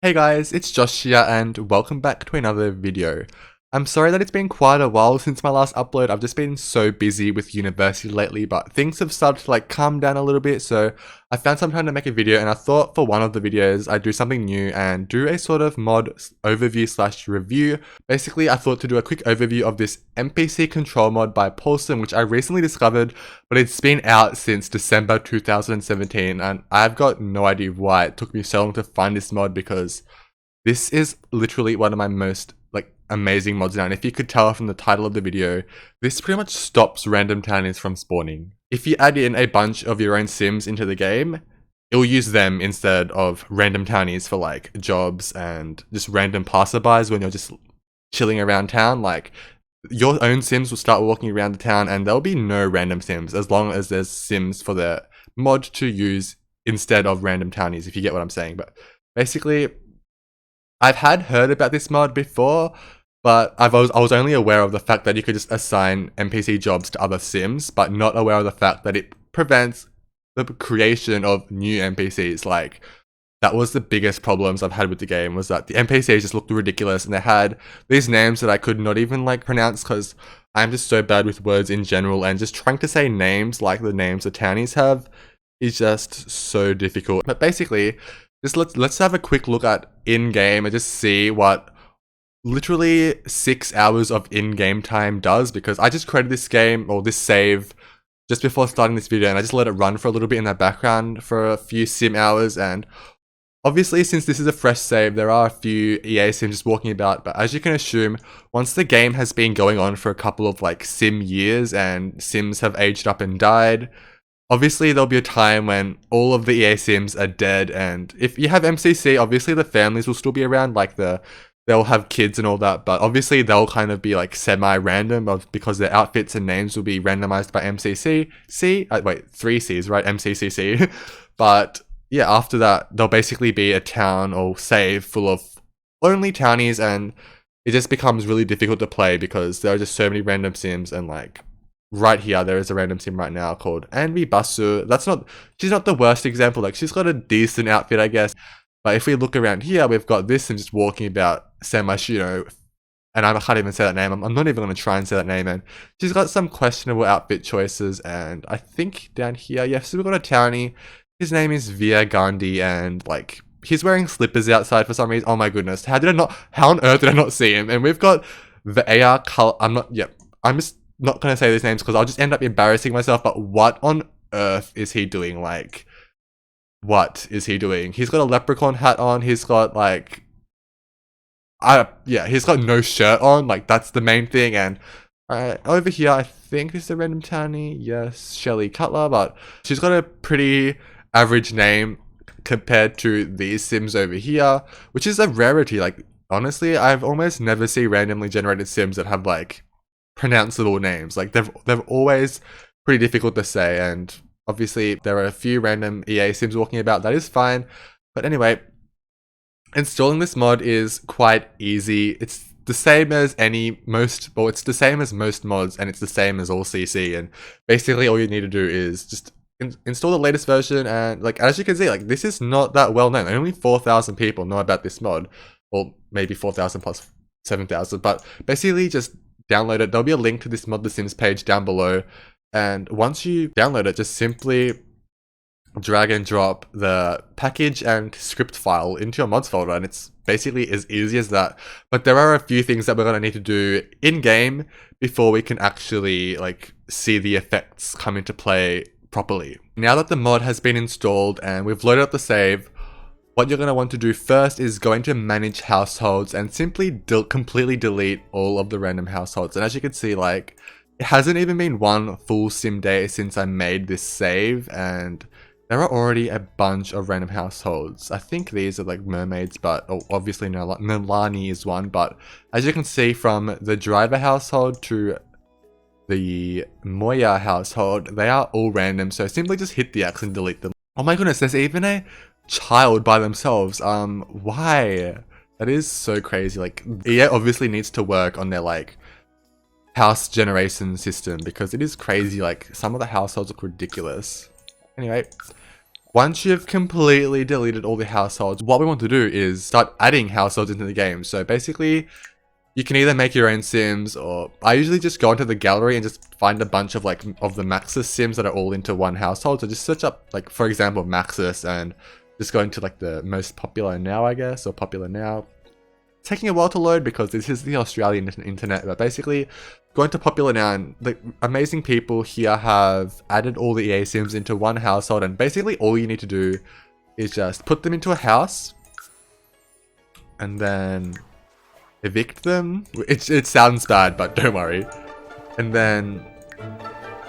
Hey guys, it's Josh here and welcome back to another video. I'm sorry that it's been quite a while since my last upload. I've just been so busy with university lately, but things have started to calm down a little bit, so I found some time to make a video and I thought for one of the videos I'd do something new and do a sort of mod overview slash review. Basically, I thought to do a quick overview of this NPC Control mod by Paulson, which I recently discovered, but it's been out since December 2017 and I've got no idea why it took me so long to find this mod, because this is literally one of my most amazing mods now, and if you could tell from the title of the video, this pretty much stops random townies from spawning. If you add in a bunch of your own sims into the game, it'll use them instead of random townies for jobs and just random passerbys when you're just chilling around town. Your own sims will start walking around the town and there'll be no random sims as long as there's sims for the mod to use instead of random townies, if you get what I'm saying. But basically, I've heard about this mod before, but I was only aware of the fact that you could just assign NPC jobs to other sims, but not aware of the fact that it prevents the creation of new NPCs. That was the biggest problems I've had with the game, was that the NPCs just looked ridiculous and they had these names that I could not even pronounce because I'm just so bad with words in general, and just trying to say names like the names the townies have is just so difficult. But basically, just let's have a quick look at in-game and just see what literally 6 hours of in-game time does, because I just created this game, or this save, just before starting this video, and I just let it run for a little bit in the background for a few sim hours. And obviously, since this is a fresh save, there are a few EA sims just walking about, but as you can assume, once the game has been going on for a couple of sim years and sims have aged up and died, obviously there'll be a time when all of the EA sims are dead, and if you have MCC, obviously the families will still be around, they'll have kids and all that, but obviously they'll kind of be semi-random because their outfits and names will be randomized by MCC. Wait, 3 C's, right? MCCC. But yeah, after that, there'll basically be a town or save full of only townies, and it just becomes really difficult to play because there are just so many random sims. And right here, there is a random sim right now called Anvi Basu. She's not the worst example. She's got a decent outfit, I guess. But if we look around here, we've got this sim just walking about Samashino, and I can't even say that name. I'm not even going to try and say that name. And she's got some questionable outfit choices. And I think down here, yes, we've got a townie. His name is Via Gandhi, and he's wearing slippers outside for some reason. Oh my goodness, how on earth did I not see him? And we've got the AR color. I'm just not going to say these names because I'll just end up embarrassing myself. But what on earth is he doing? What is he doing? He's got a leprechaun hat on. He's got he's got no shirt on. That's the main thing. And over here, I think this is a random townie. Yes, Shelly Cutler, but she's got a pretty average name compared to these sims over here, which is a rarity. Honestly, I've almost never seen randomly generated sims that have pronounceable names. They've always pretty difficult to say, and obviously there are a few random EA sims walking about. That is fine. But anyway, installing this mod is quite easy. It's the same as it's the same as most mods, and it's the same as all CC. And basically all you need to do is just install the latest version. And as you can see, this is not that well known. Only 4,000 people know about this mod, or maybe 4,000 plus 7,000. But basically just download it. There'll be a link to this ModTheSims page down below. And once you download it, just simply drag and drop the package and script file into your mods folder, and it's basically as easy as that. But there are a few things that we're going to need to do in-game before we can actually see the effects come into play properly. Now that the mod has been installed and we've loaded up the save, what you're going to want to do first is go into manage households and simply completely delete all of the random households. And as you can see, it hasn't even been one full sim day since I made this save, and there are already a bunch of random households. I think these are mermaids, but obviously Nalani is one. But as you can see, from the driver household to the Moya household, they are all random. So simply just hit the X and delete them. Oh my goodness, there's even a child by themselves. Why? That is so crazy. EA obviously needs to work on their house generation system, because it is crazy. Some of the households look ridiculous. Anyway, Once you've completely deleted all the households, what we want to do is start adding households into the game. So basically, you can either make your own sims, or I usually just go into the gallery and just find a bunch of like of the Maxis sims that are all into one household. So just search up like, for example, Maxis, and just go into like the most popular now, I guess, or popular now. It's taking a while to load because this is the Australian internet, but basically go into popular now, and the amazing people here have added all the EA sims into one household, and basically all you need to do is just put them into a house and then evict them. It sounds bad, but don't worry. And then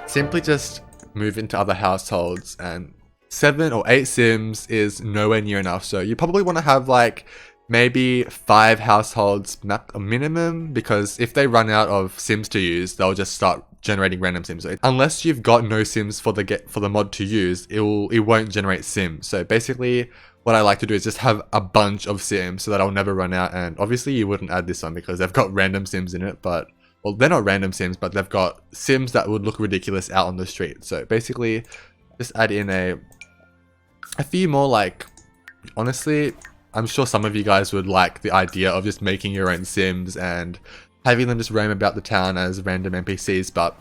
simply just move into other households, and 7 or 8 sims is nowhere near enough. So you probably want to have like maybe 5 households a minimum, because if they run out of sims to use, they'll just start generating random sims. So unless you've got no sims for the mod to use, it won't generate sims. So basically what I like to do is just have a bunch of sims so that I'll never run out. And obviously you wouldn't add this one because they've got random sims in it, but well, they're not random sims, but they've got sims that would look ridiculous out on the street. So basically just add in a few more. Like, honestly, I'm sure some of you guys would like the idea of just making your own sims and having them just roam about the town as random NPCs, but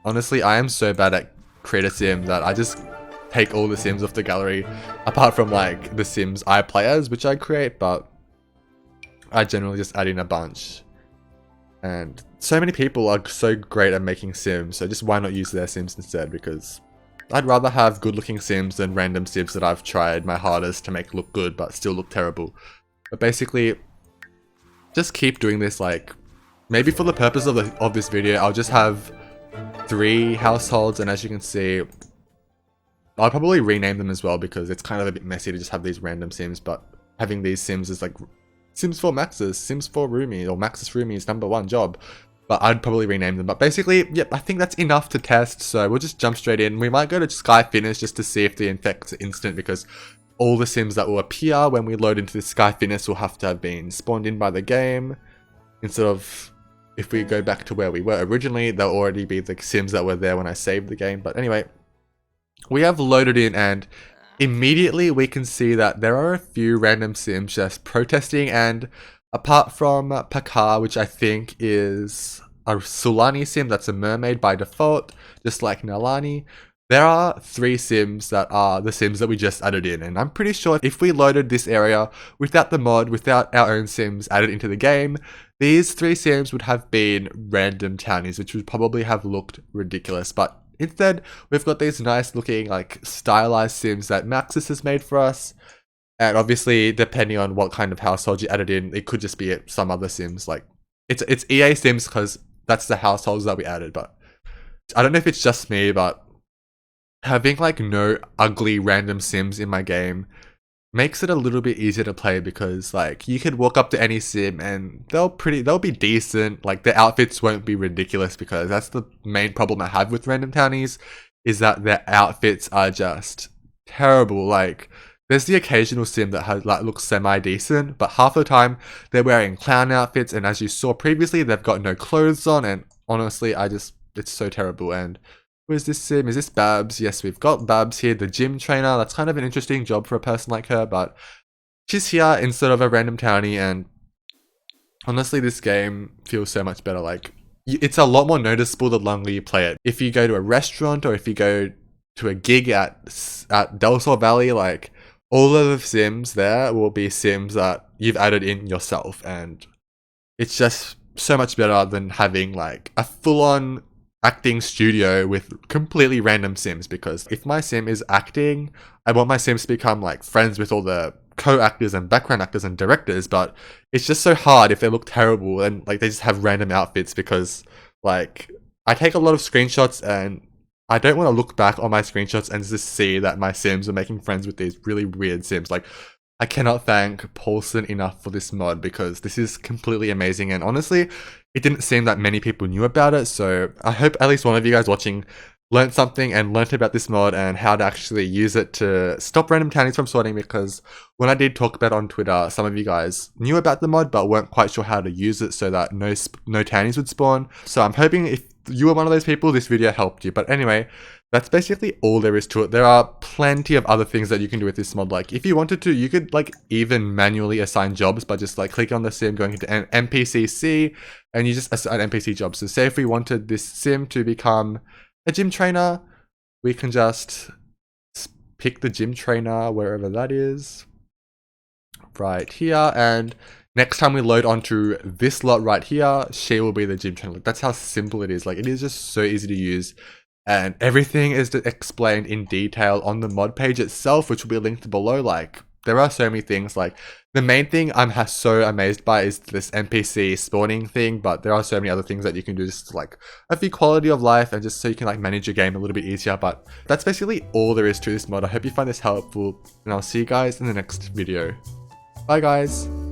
honestly, I am so bad at create a sim that I just take all the sims off the gallery, apart from like the sims I play as, which I create, but I generally just add in a bunch. And so many people are so great at making sims, so just why not use their sims instead, because I'd rather have good looking sims than random sims that I've tried my hardest to make look good but still look terrible. But basically, just keep doing this. Like, maybe for the purpose of this video, I'll just have 3 households, and as you can see, I'll probably rename them as well because it's kind of a bit messy to just have these random sims, but having these sims is like Sims 4 Maxis, Sims 4 Roomie, or Maxis Roomie's #1 job. But I'd probably rename them. But basically, yep, I think that's enough to test. So we'll just jump straight in. We might go to Sky Finish just to see if the infects are instant, because all the sims that will appear when we load into the Sky Finish will have to have been spawned in by the game. Instead of, if we go back to where we were originally, they'll already be the sims that were there when I saved the game. But anyway, we have loaded in, and immediately we can see that there are a few random sims just protesting. And apart from Pakar, which I think is a Sulani sim that's a mermaid by default, just like Nalani, there are 3 sims that are the sims that we just added in. And I'm pretty sure if we loaded this area without the mod, without our own sims added into the game, these 3 sims would have been random townies, which would probably have looked ridiculous. But instead, we've got these nice looking, like, stylized sims that Maxis has made for us. And obviously, depending on what kind of household you added in, it could just be some other sims. Like, it's EA sims because that's the households that we added. But I don't know if it's just me, but having like no ugly random sims in my game makes it a little bit easier to play, because like you could walk up to any sim and they'll be decent. Like, their outfits won't be ridiculous, because that's the main problem I have with random townies, is that their outfits are just terrible. Like, there's the occasional sim that has like looks semi-decent, but half the time they're wearing clown outfits, and as you saw previously, they've got no clothes on, and honestly, it's so terrible. And where's this sim? Is this Babs? Yes, we've got Babs here, the gym trainer. That's kind of an interesting job for a person like her, but she's here instead of a random townie, and honestly, this game feels so much better. Like, it's a lot more noticeable the longer you play it. If you go to a restaurant, or if you go to a gig at Del Sol Valley, like, all of the sims there will be sims that you've added in yourself, and it's just so much better than having like a full-on acting studio with completely random sims. Because if my sim is acting, I want my sims to become like friends with all the co-actors and background actors and directors, but it's just so hard if they look terrible and like they just have random outfits, because like I take a lot of screenshots and I don't want to look back on my screenshots and just see that my sims are making friends with these really weird sims. Like, I cannot thank Paulson enough for this mod, because this is completely amazing. And honestly, it didn't seem that many people knew about it. So I hope at least one of you guys watching learned something and learnt about this mod and how to actually use it to stop random townies from spawning, because when I did talk about it on Twitter, some of you guys knew about the mod but weren't quite sure how to use it so that no townies would spawn. So I'm hoping if you were one of those people, this video helped you. But anyway, that's basically all there is to it. There are plenty of other things that you can do with this mod. Like if you wanted to, you could like even manually assign jobs by just like clicking on the sim, going into NPCC, and you just assign NPC jobs. So say if we wanted this sim to become a gym trainer, we can just pick the gym trainer wherever that is, right here, and next time we load onto this lot right here, she will be the gym trainer. Like, that's how simple it is. Like, it is just so easy to use, and everything is explained in detail on the mod page itself, which will be linked below. Like, there are so many things. Like, the main thing I'm so amazed by is this NPC spawning thing, but there are so many other things that you can do just to, like, a few quality of life and just so you can like manage your game a little bit easier. But that's basically all there is to this mod. I hope you find this helpful, and I'll see you guys in the next video. Bye guys.